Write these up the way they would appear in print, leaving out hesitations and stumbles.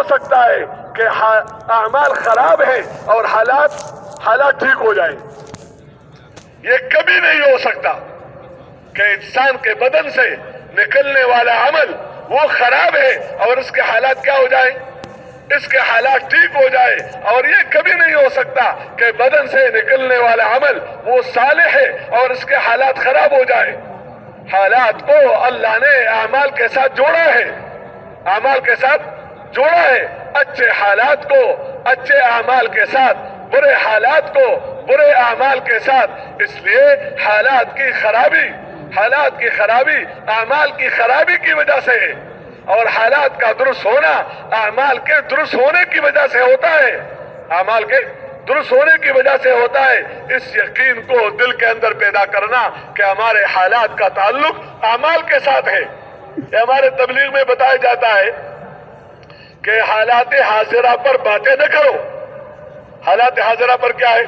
سکتا ہے کہ اعمال خراب ہیں اور حالات ٹھیک ہو جائیں. یہ کبھی نہیں ہو سکتا کہ انسان کے بدن سے نکلنے والا عمل وہ خراب ہے اور اس کے حالات کیا ہو جائیں, اس کے حالات ٹھیک ہو جائے. اور یہ کبھی نہیں ہو سکتا کہ بدن سے نکلنے والا عمل وہ صالح ہے اور اس کے حالات خراب ہو جائے. حالات کو اللہ نے اعمال کے ساتھ جوڑا ہے, اعمال کے ساتھ جوڑا ہے. اچھے حالات کو اچھے اعمال کے ساتھ, برے حالات کو برے اعمال کے ساتھ. اس لیے حالات کی خرابی اعمال کی خرابی کی وجہ سے ہے, اور حالات کا درست ہونا اعمال کے درست ہونے کی وجہ سے ہوتا ہے, اعمال کے درست ہونے کی وجہ سے ہوتا ہے. اس یقین کو دل کے اندر پیدا کرنا کہ ہمارے حالات کا تعلق اعمال کے ساتھ ہے. یہ ہمارے تبلیغ میں بتایا جاتا ہے کہ حالات حاضرہ پر باتیں نہ کرو. حالات حاضرہ پر کیا ہے؟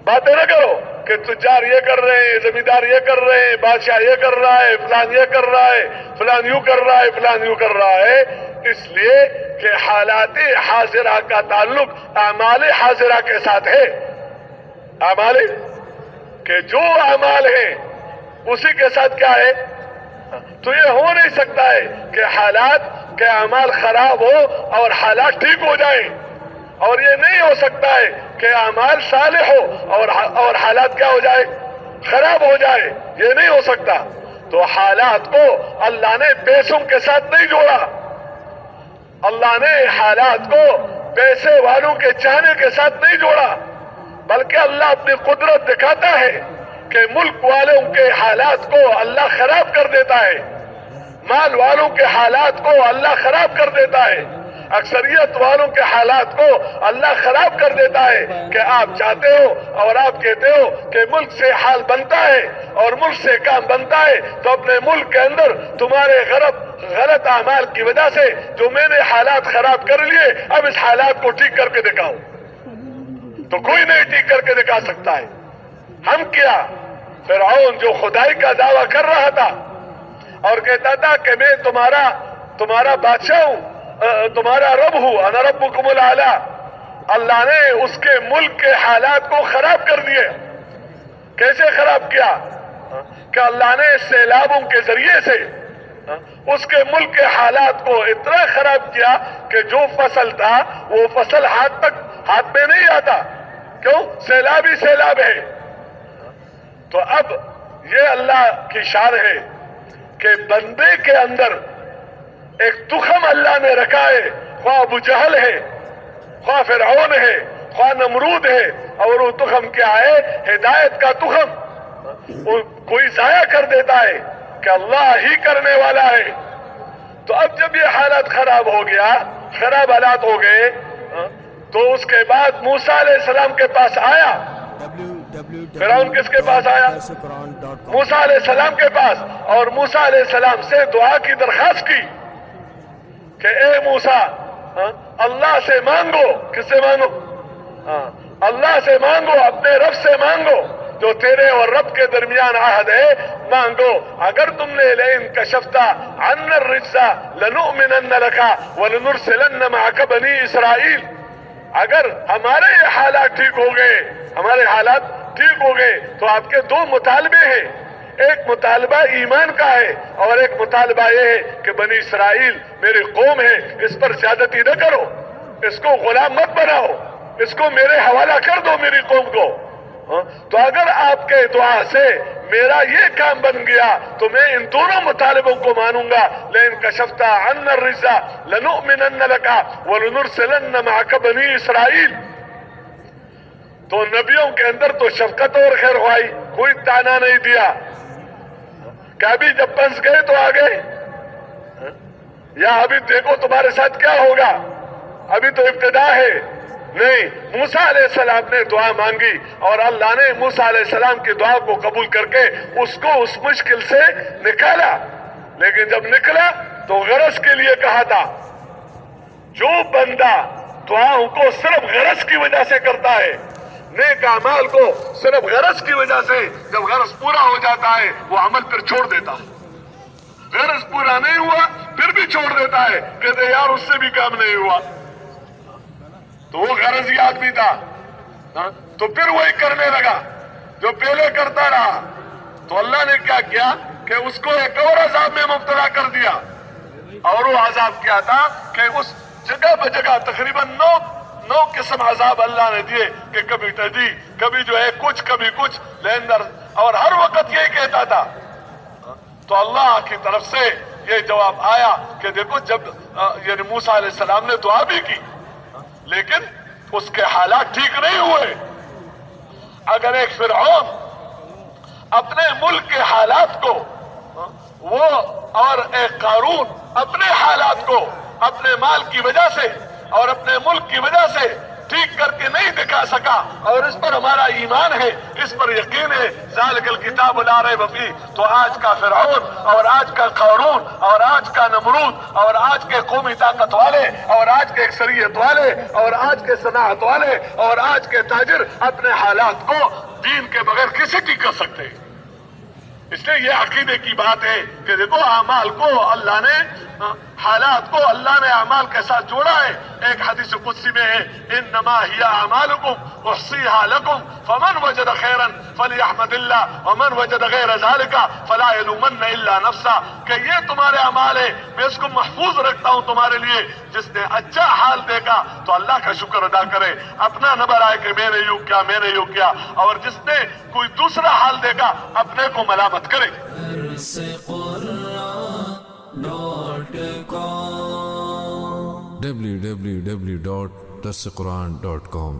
باتیں نہ کرو کہ تجار یہ کر رہے ہیں, زمیندار یہ کر رہے ہیں, بادشاہ یہ کر رہا ہے, فلان یہ کر رہا ہے, فلان یوں کر رہا ہے, فلان یوں کر رہا ہے. اس لیے کہ حالات حاضرہ کا تعلق اعمال حاضرہ کے ساتھ ہے. اعمال کہ جو اعمال ہیں اسی کے ساتھ کیا ہے. تو یہ ہو نہیں سکتا ہے کہ حالات کے اعمال خراب ہو اور حالات ٹھیک ہو جائیں, اور یہ نہیں ہو سکتا ہے کہ اعمال صالح ہو اور حالات کیا ہو جائے, خراب ہو جائے. یہ نہیں ہو سکتا. تو حالات کو اللہ نے پیسوں کے ساتھ نہیں جوڑا, اللہ نے حالات کو پیسے والوں کے چاہنے کے ساتھ نہیں جوڑا, بلکہ اللہ اپنی قدرت دکھاتا ہے کہ ملک والوں کے حالات کو اللہ خراب کر دیتا ہے, مال والوں کے حالات کو اللہ خراب کر دیتا ہے, اکثریت والوں کے حالات کو اللہ خراب کر دیتا ہے. کہ آپ چاہتے ہو اور آپ کہتے ہو کہ ملک سے حال بنتا ہے اور ملک سے کام بنتا ہے, تو اپنے ملک کے اندر تمہارے غلط اعمال کی وجہ سے جو میں نے حالات خراب کر لیے, اب اس حالات کو ٹھیک کر کے دکھاؤ. تو کوئی نہیں ٹھیک کر کے دکھا سکتا ہے. ہم کیا, فرعون جو خدائی کا دعویٰ کر رہا تھا اور کہتا تھا کہ میں تمہارا بادشاہ ہوں, تمہارا رب ہوں, انا ربکم الاعلی, اللہ نے اس کے ملک کے حالات کو خراب کر دیے. کیسے خراب کیا؟ کہ اللہ نے سیلابوں کے ذریعے سے اس کے ملک کے حالات کو اتنا خراب کیا کہ جو فصل تھا وہ فصل ہاتھ میں نہیں آتا. کیوں؟ سیلاب ہی سیلاب ہے. تو اب یہ اللہ کی شان ہے کہ بندے کے اندر ایک تخم اللہ نے رکھا ہے, خواہ ابو جہل ہے, خواہ فرعون ہے, خواہ نمرود ہے, اور وہ تخم کیا ہے؟ ہدایت کا تخم. کوئی ضائع کر دیتا ہے کہ اللہ ہی کرنے والا ہے. تو اب جب یہ حالت خراب ہو گیا, خراب حالات ہو گئے, تو اس کے بعد موسیٰ علیہ السلام کے پاس آیا. فرعون کس کے پاس آیا؟ موسیٰ علیہ السلام کے پاس, اور موسیٰ علیہ السلام سے دعا کی درخواست کی کہ اے موسیٰ, اللہ سے مانگو. کس سے مانگو؟ اللہ سے مانگو, اپنے رب سے مانگو, جو تیرے اور رب کے درمیان عہد ہے مانگو. اگر تم نے لئن کشفت عنا الرجز لنؤمنن لک ولنرسلن معک بنی اسرائیل, اگر ہمارے یہ حالات ٹھیک ہو گئے, ہمارے حالات ٹھیک ہو گئے, تو آپ کے دو مطالبے ہیں. ایک مطالبہ ایمان کا ہے اور ایک مطالبہ یہ ہے کہ بنی اسرائیل میری قوم ہے, اس پر زیادتی نہ کرو, اس کو غلام مت بناؤ, اس کو میرے حوالہ کر دو میری قوم کو. تو اگر آپ کے دعا سے میرا یہ کام بن گیا تو میں ان دونوں مطالبوں کو مانوں گا. لئن کشفت عنا الرجز لنؤمنن لک ولنرسلن معک بنی اسرائیل. تو نبیوں کے اندر تو شفقت اور خیر خواہی, کوئی تانا نہیں دیا کہ ابھی جب پنس گئے تو آ گئے, یا ابھی دیکھو تمہارے ساتھ کیا ہوگا, ابھی تو ابتدا ہے. نہیں, موسیٰ علیہ السلام نے دعا مانگی اور اللہ نے موسیٰ علیہ السلام کی دعا کو قبول کر کے اس کو اس مشکل سے نکالا. لیکن جب نکلا تو غرض کے لیے کہا تھا. جو بندہ دعاؤں کو صرف غرض کی وجہ سے کرتا ہے, نیک اعمال کو صرف غرض کی وجہ سے, جب غرض پورا ہو جاتا ہے وہ عمل پھر چھوڑ دیتا ہے. پھر پورا نہیں ہوا پھر بھی چھوڑ دیتا ہے، کہتے یار اس سے بھی کام نہیں ہوا، تو وہ غرضی آدمی تھا، تو پھر وہی کرنے لگا جو پہلے کرتا رہا، تو اللہ نے کیا کیا کہ اس کو ایک اور عذاب میں مبتلا کر دیا، اور وہ عذاب کیا تھا کہ اس جگہ بہ جگہ تقریباً 9 قسم عذاب اللہ نے دیے، کہ کبھی ٹڈی، کبھی جو ہے کچھ، کبھی کچھ لیندر، اور ہر وقت یہی کہتا تھا۔ تو اللہ کی طرف سے یہ جواب آیا کہ دیکھو جب یعنی موسیٰ علیہ السلام نے دعا بھی کی لیکن اس کے حالات ٹھیک نہیں ہوئے۔ اگر ایک فرعون اپنے ملک کے حالات کو وہ اور ایک قارون اپنے حالات کو اپنے مال کی وجہ سے اور اپنے ملک کی وجہ سے ٹھیک کر کے نہیں دکھا سکا، اور اس پر ہمارا ایمان ہے، اس پر یقین ہے، ذالک الکتاب لا ریب فیہ، تو آج کا فرعون اور آج کا قارون اور آج کا نمرود اور آج کے قومی طاقت والے اور آج کے اکثریت والے اور آج کے صنعت والے اور آج کے تاجر اپنے حالات کو دین کے بغیر کیسے ٹھیک کر سکتے ہیں؟ اس لیے یہ عقیدے کی بات ہے کہ دیکھو اعمال کو اللہ نے، حالات کو اللہ نے اعمال کے ساتھ جوڑا ہے۔ ایک حدیث قدسی میں ہے انما ہی اعمالکم احصیھا لکم فمن وجد خیرا فلیحمد اللہ ومن وجد غیر ذالک فلا یلومن الا نفسہ، کہ یہ تمہارے اعمال ہے، میں اس کو محفوظ رکھتا ہوں تمہارے لیے، جس نے اچھا حال دیکھا تو اللہ کا شکر ادا کرے، اپنا نہ برائے کہ میں نے یوں کیا، میں نے یوں کیا، اور جس نے کوئی دوسرا حال دیکھا اپنے کو ملامت کرے۔ www.darsequran.com